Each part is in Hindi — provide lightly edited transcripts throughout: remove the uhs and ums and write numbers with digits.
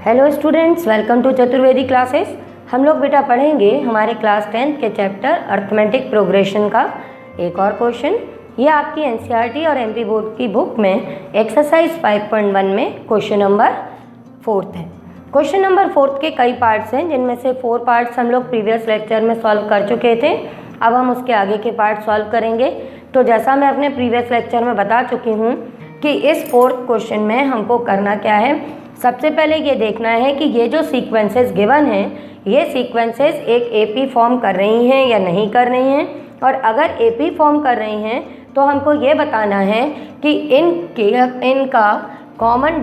Hello students, welcome to Chaturvedi classes. हम लोग बेटा पढ़ेंगे हमारे क्लास 10th के चैप्टर अर्थमेटिक प्रोग्रेशन का एक और क्वेश्चन। ये आपकी एनसीईआरटी और एमपी बोर्ड की बुक में एक्सरसाइज 5.1 में क्वेश्चन नंबर 4 है। क्वेश्चन नंबर 4 के कई पार्ट्स हैं, जिनमें से 4 पार्ट्स हम लोग प्रीवियस लेक्चर में सॉल्व कर चुके थे। अब हम उसके आगे के पार्ट सॉल्व करेंगे। तो जैसा मैं अपने प्रीवियस लेक्चर में बता चुकी हूँ कि इस 4th क्वेश्चन में हमको करना क्या है, सबसे पहले ये देखना है कि ये जो सीक्वेंसेस गिवन हैं, ये सीक्वेंसेस एक एपी फॉर्म कर रही हैं या नहीं कर रही हैं। और अगर एपी फॉर्म कर रही हैं तो हमको ये बताना है कि इनका कॉमन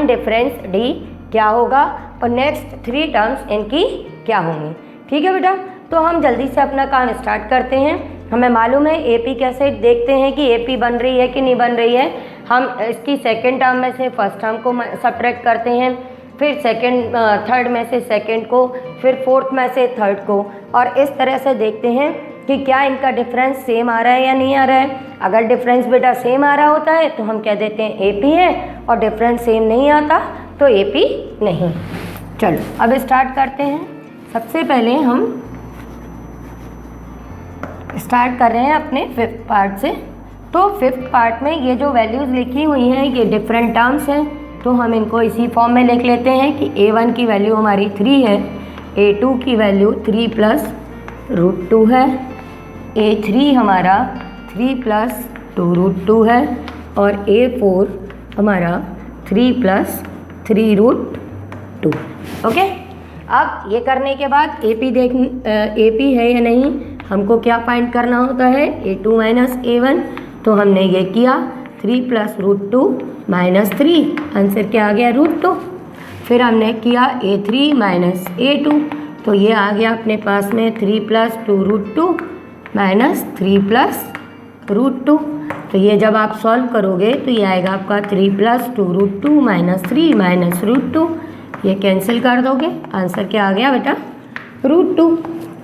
डिफरेंस डी क्या होगा और नेक्स्ट 3 टर्म्स इनकी क्या होंगी। ठीक है बेटा, तो हम जल्दी से अपना काम स्टार्ट करते हैं। हमें मालूम है एपी कैसे देखते हैं कि एपी बन रही है कि नहीं बन रही है। हम इसकी सेकेंड टर्म में से फर्स्ट टर्म को सब्ट्रैक्ट करते हैं, फिर थर्ड में से सेकेंड को, फिर फोर्थ में से थर्ड को, और इस तरह से देखते हैं कि क्या इनका डिफरेंस सेम आ रहा है या नहीं आ रहा है। अगर डिफरेंस बेटा सेम आ रहा होता है तो हम कह देते हैं एपी है, और डिफरेंस सेम नहीं आता तो एपी नहीं। चलो अब स्टार्ट करते हैं। सबसे पहले हम स्टार्ट कर रहे हैं अपने 5th पार्ट से। तो 5th पार्ट में ये जो वैल्यूज़ लिखी हुई हैं ये डिफरेंट टर्म्स हैं, तो हम इनको इसी फॉर्म में लिख लेते हैं कि a1 की वैल्यू हमारी 3 है, a2 की वैल्यू 3 + √2 है, a3 हमारा 3 + 2√2 है, और a4 हमारा 3 + 3√2। ओके, अब ये करने के बाद एपी है या नहीं हमको क्या फाइंड करना होता है, a2 - a1। तो हमने ये किया 3 + √2 - 3, आंसर क्या आ गया √2। फिर हमने किया a3 - a2, तो ये आ गया अपने पास में 3 + 2√2 - 3 + √2। तो ये जब आप सॉल्व करोगे तो ये आएगा आपका 3 + 2√2 - 3 - √2। ये कैंसिल कर दोगे, आंसर क्या आ गया बेटा √2।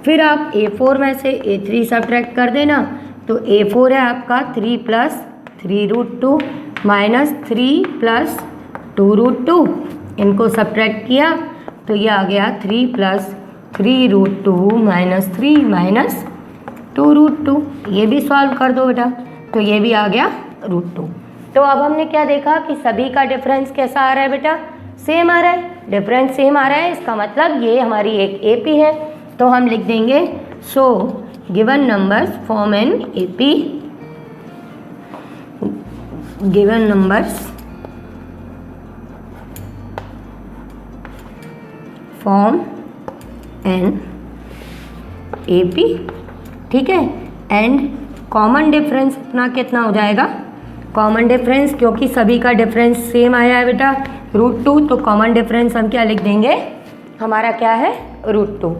फिर आप a4 में से a3 सब्ट्रैक्ट कर देना, तो a4 है आपका 3 + 3√2 - 3 + 2√2। इनको सब्ट्रैक्ट किया तो ये आ गया 3 + 3√2 - 3 - 2√2। ये भी सॉल्व कर दो बेटा, तो ये भी आ गया √2। तो अब हमने क्या देखा कि सभी का डिफरेंस कैसा आ रहा है बेटा, सेम आ रहा है। डिफरेंस सेम आ रहा है, इसका मतलब ये हमारी एक एपी है। तो हम लिख देंगे so given numbers form an AP, given numbers form an AP. ठीक है, एंड कॉमन डिफरेंस अपना कितना हो जाएगा, कॉमन डिफरेंस क्योंकि सभी का डिफरेंस सेम आया है बेटा √2, तो कॉमन डिफरेंस हम क्या लिख देंगे, हमारा क्या है √2।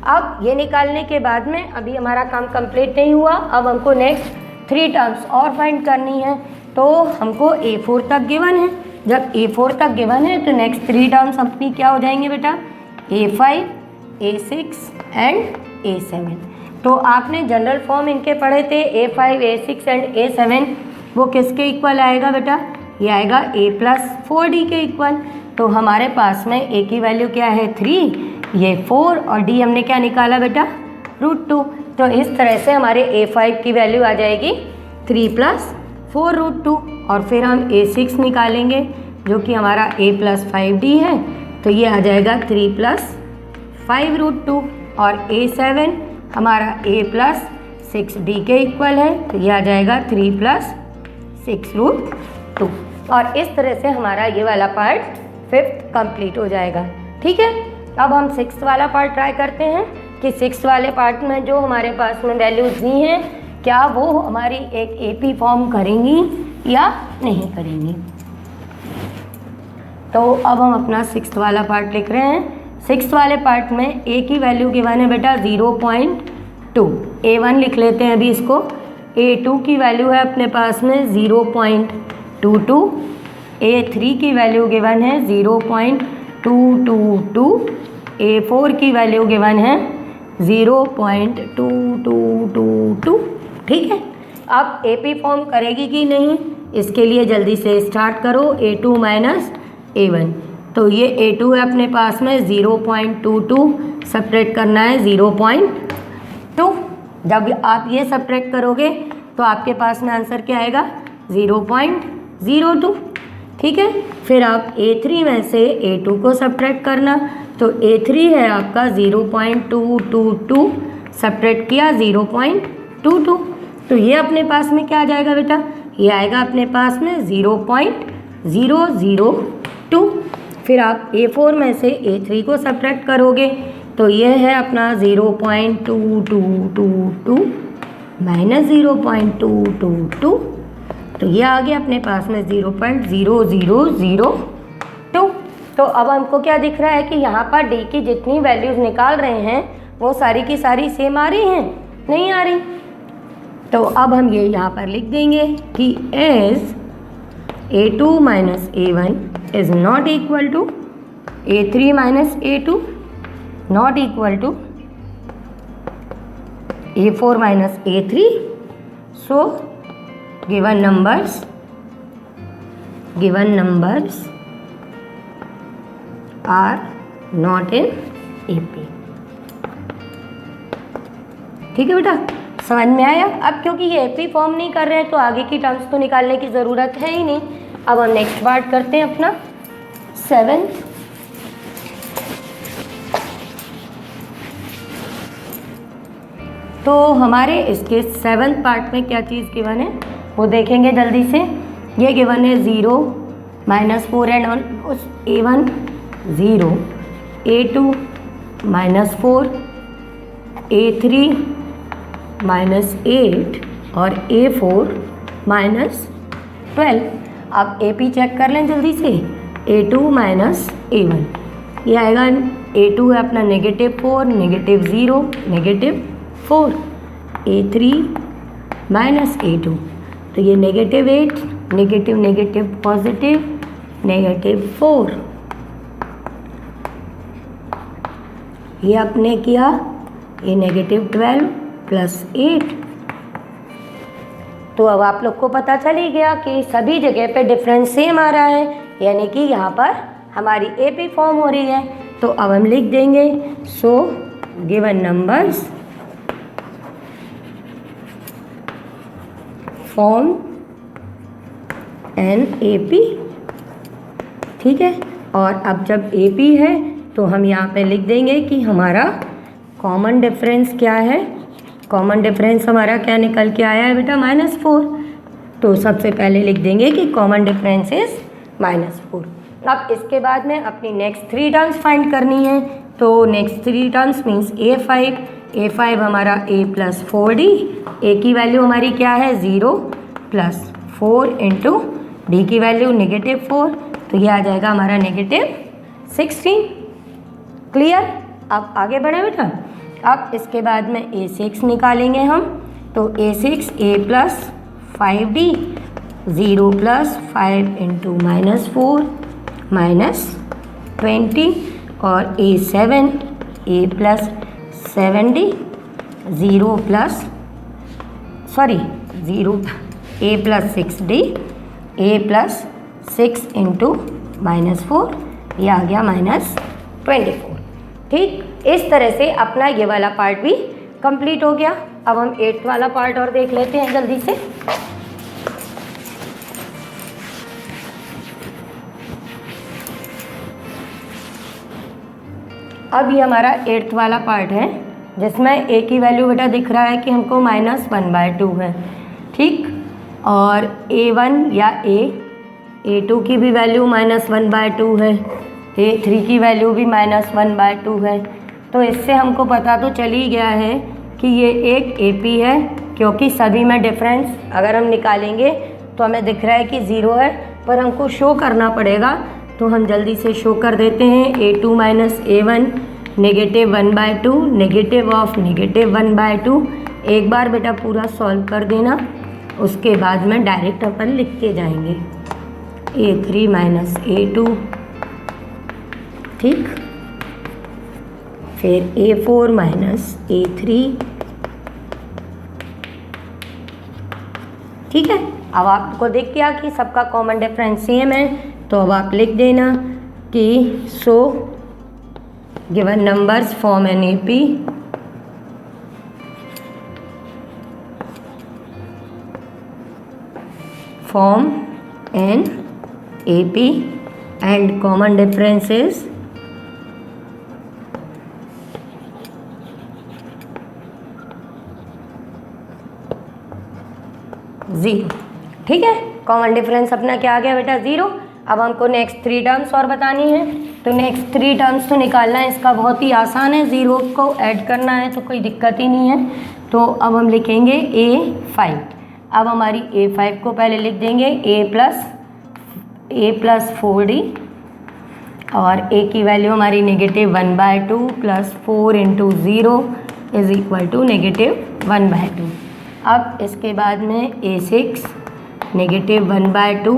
अब ये निकालने के बाद में अभी हमारा काम कंप्लीट नहीं हुआ। अब हमको नेक्स्ट 3 टर्म्स और फाइंड करनी है। तो हमको a4 तक गिवन है। जब a4 तक गिवन है तो नेक्स्ट 3 टर्म्स अपनी क्या हो जाएंगे बेटा, a5, a6 एंड a7। तो आपने जनरल फॉर्म इनके पढ़े थे a5, a6 एंड a7, वो किसके इक्वल आएगा बेटा, ये आएगा a + 4d के इक्वल। तो हमारे पास में a की वैल्यू क्या है 3, ये 4, और d हमने क्या निकाला बेटा √2। तो इस तरह से हमारे a5 की वैल्यू आ जाएगी 3 + 4√2, और फिर हम a6 निकालेंगे जो कि हमारा a + 5d है, तो ये आ जाएगा 3 + 5√2, और a7 हमारा a + 6d के इक्वल है, तो ये आ जाएगा 3 + 6√2। और इस तरह से हमारा ये वाला पार्ट 5th कंप्लीट हो जाएगा। ठीक है, अब हम 6th वाला पार्ट ट्राई करते हैं कि 6th वाले पार्ट में जो हमारे पास में वैल्यूज़ दी हैं क्या वो हमारी एक एपी फॉर्म करेंगी या नहीं करेंगी। तो अब हम अपना 6th वाला पार्ट लिख रहे हैं। 6th वाले पार्ट में a की वैल्यू गिवन है बेटा 0.2, a1 लिख लेते हैं अभी इसको। a2 की वैल्यू है अपने पास में 0.22, a3 की वैल्यू गिवन है 0.222, a4 की वैल्यू गिवन है 0.2222। ठीक है, अब एपी फॉर्म करेगी कि नहीं, इसके लिए जल्दी से स्टार्ट करो। a2 - a1, तो ये A2 है अपने पास में 0.22, सब्ट्रैक्ट करना है 0.2। जब आप ये सब्ट्रैक्ट करोगे तो आपके पास में आंसर क्या आएगा 0.02। ठीक है, फिर आप A3 में से A2 को सब्ट्रैक्ट करना, तो A3 है आपका 0.222, सब्ट्रैक्ट किया 0.22, तो ये अपने पास में क्या आ जाएगा बेटा, ये आएगा अपने पास में 0.002। फिर आप A4 में से A3 को सब्ट्रैक्ट करोगे तो ये है अपना 0.2222 माइनस 0.222, तो ये आ गया अपने पास में 0.0002। तो अब हमको क्या दिख रहा है कि यहाँ पर डी की जितनी वैल्यूज़ निकाल रहे हैं वो सारी की सारी सेम आ रही हैं, नहीं आ रही। तो अब हम ये यहाँ पर लिख देंगे कि as A2 minus A1 is not equal to A3 minus A2, not equal to A4 minus A3, so given numbers are not in AP। ठीक है बेटा, समझ में आया। अब क्योंकि ये AP फॉर्म नहीं कर रहे हैं तो आगे की टर्म्स तो निकालने की ज़रूरत है ही नहीं। अब हम नेक्स्ट पार्ट करते हैं अपना 7। तो हमारे इसके 7th पार्ट में क्या चीज़ गिवन है वो देखेंगे जल्दी से। ये गिवन है 0 माइनस 4 एंड उस A1 0, A2 minus 4, A3 minus 8 और A4 माइनस 12। अब AP चेक कर लें जल्दी से, A2 माइनस A1, ये आएगा A2 है अपना -4, -0, -4, A3 माइनस A2, तो ये -8, नेगेटिव पॉजिटिव -4, ये आपने किया, ये -12 प्लस 8। तो अब आप लोग को पता चल ही गया कि सभी जगह पे डिफरेंस सेम आ रहा है, यानी कि यहाँ पर हमारी AP फॉर्म हो रही है। तो अब हम लिख देंगे so given numbers form an AP। ठीक है, और अब जब AP है तो हम यहाँ पे लिख देंगे कि हमारा कॉमन डिफरेंस क्या है। कॉमन डिफरेंस हमारा क्या निकल के आया है बेटा, -4। तो सबसे पहले लिख देंगे कि कॉमन डिफरेंस इज -4। अब इसके बाद में अपनी नेक्स्ट 3 टर्म्स फाइंड करनी है। तो नेक्स्ट 3 टर्म्स मीन्स A5 हमारा A प्लस 4D, A की वैल्यू हमारी क्या है 0 प्लस 4 इंटू D की वैल्यू -4, तो ये आ जाएगा हमारा -16। क्लियर। अब आगे बढ़े बेटा। अब इसके बाद में A6 निकालेंगे हम, तो A6 A plus 5D, 0 plus 5 into -4 -20, और A7 A plus 7D, 0 A plus 6D, A plus 6 into -4, ये आ गया -24। ठीक, इस तरह से अपना ये वाला पार्ट भी कंप्लीट हो गया। अब हम 8th वाला पार्ट और देख लेते हैं जल्दी से। अब ये हमारा 8th वाला पार्ट है जिसमें A की वैल्यू बेटा दिख रहा है कि हमको -1/2 है। ठीक, और A1 या A2 की भी वैल्यू -1/2 है, A3 की वैल्यू भी -1/2 है। तो इससे हमको पता तो चल ही गया है कि ये एक AP है, क्योंकि सभी में डिफरेंस अगर हम निकालेंगे तो हमें दिख रहा है कि 0 है, पर हमको शो करना पड़ेगा। तो हम जल्दी से शो कर देते हैं। A2 minus A1 -1/2, negative of -1/2। एक बार बेटा पूरा सॉल्व कर देना, उसके बाद में डायरेक्ट अपन लिखते जाएंगे। A3 माइनस A2, ठीक, फिर A4 माइनस A3। ठीक है, अब आपको दिख गया कि सबका कॉमन डिफरेंस सेम है, तो अब आप लिख देना कि so given numbers form an AP and common difference is 0। ठीक है, कॉमन डिफरेंस अपना क्या आ गया बेटा 0। अब हमको नेक्स्ट 3 टर्म्स और बतानी है, तो नेक्स्ट 3 टर्म्स तो निकालना है इसका बहुत ही आसान है, 0 को ऐड करना है तो कोई दिक्कत ही नहीं है। तो अब हम लिखेंगे A5। अब हमारी A5 को पहले लिख देंगे A + 4D और A की वैल्यू हमारी -1/2 + 4 × 0 = -1/2। अब इसके बाद में A6 -1/2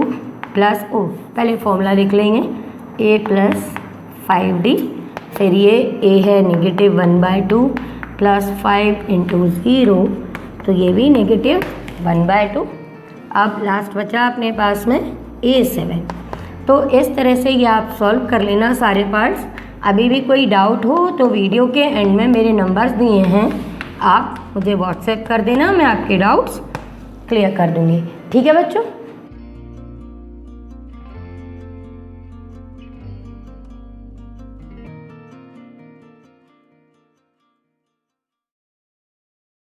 प्लस पहले फॉर्मूला लिख लेंगे A + 5D, फिर ये A है -1/2 + 5 × 0 तो ये भी -1/2। अब लास्ट बचा अपने पास में A7। तो इस तरह से ये आप सॉल्व कर लेना सारे पार्ट्स। अभी भी कोई डाउट हो तो वीडियो के एंड में मेरे नंबर्स दिए हैं, आप मुझे व्हाट्सएप कर देना, मैं आपके डाउट्स क्लियर कर दूँगी। ठीक है बच्चों।